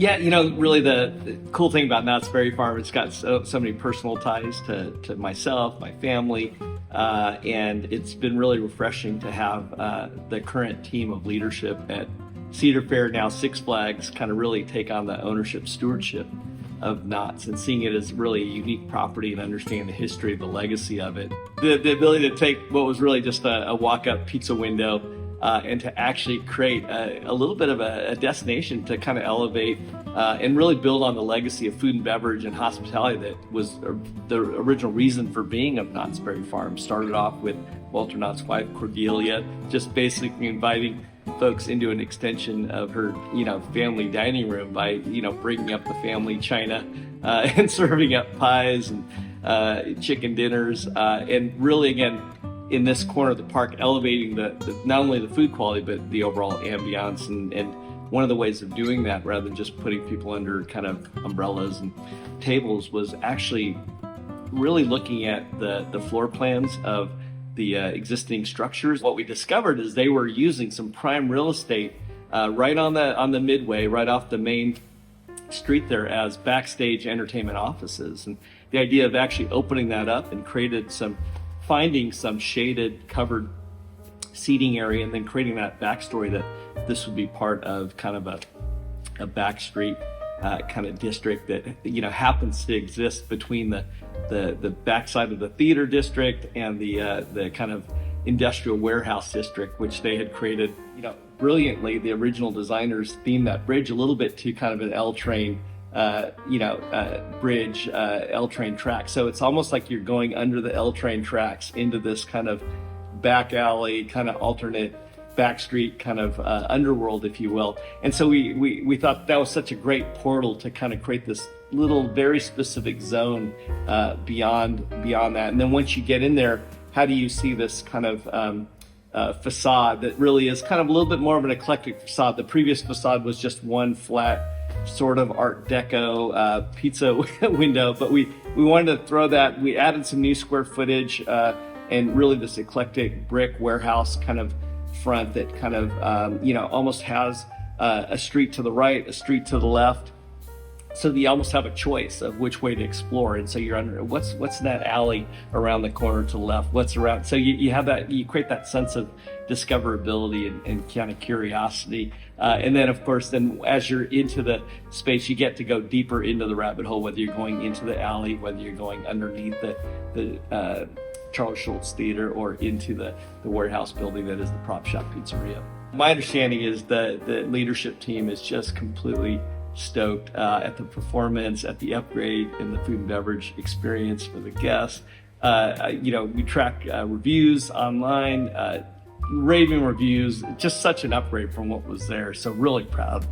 Yeah, really the cool thing about Knott's Berry Farm, it's got so many personal ties to myself, my family, and it's been really refreshing to have the current team of leadership at Cedar Fair, now Six Flags, kind of really take on the ownership stewardship of Knott's and seeing it as really a unique property and understand the history, the legacy of it. The ability to take what was really just a walk-up pizza window and to actually create a little bit of a destination to kind of elevate and really build on the legacy of food and beverage and hospitality that was the original reason for being of Knott's Berry Farm. Started off with Walter Knott's wife, Cordelia, just basically inviting folks into an extension of her, family dining room by, bringing up the family china and serving up pies and chicken dinners and really, again, in this corner of the park, elevating the not only the food quality, but the overall ambiance. And one of the ways of doing that, rather than just putting people under kind of umbrellas and tables, was actually really looking at the floor plans of the existing structures. What we discovered is they were using some prime real estate right on the midway, right off the main street there, as backstage entertainment offices. And the idea of actually opening that up and finding some shaded, covered seating area, and then creating that backstory that this would be part of kind of a back street kind of district that happens to exist between the backside of the theater district and the kind of industrial warehouse district, which they had created brilliantly. The original designers themed that bridge a little bit to kind of an L train bridge, L train track. So it's almost like you're going under the L train tracks into this kind of back alley, kind of alternate back street kind of underworld, if you will. And so we thought that was such a great portal to kind of create this little very specific zone beyond that. And then once you get in there, how do you see this kind of facade that really is kind of a little bit more of an eclectic facade? The previous facade was just one flat sort of Art Deco pizza window, but we wanted to throw that. We added some new square footage and really this eclectic brick warehouse kind of front that kind of almost has a street to the right, a street to the left, so that you almost have a choice of which way to explore. And so you're under what's in that alley around the corner to the left, what's around. So you have that, you create that sense of discoverability and kind of curiosity. And then of course, as you're into the space, you get to go deeper into the rabbit hole, whether you're going into the alley, whether you're going underneath the Charles Schulz Theater or into the warehouse building that is the Prop Shop Pizzeria. My understanding is that the leadership team is just completely stoked at the performance, at the upgrade in the food and beverage experience for the guests. We track reviews online, raving reviews, just such an upgrade from what was there. So really proud.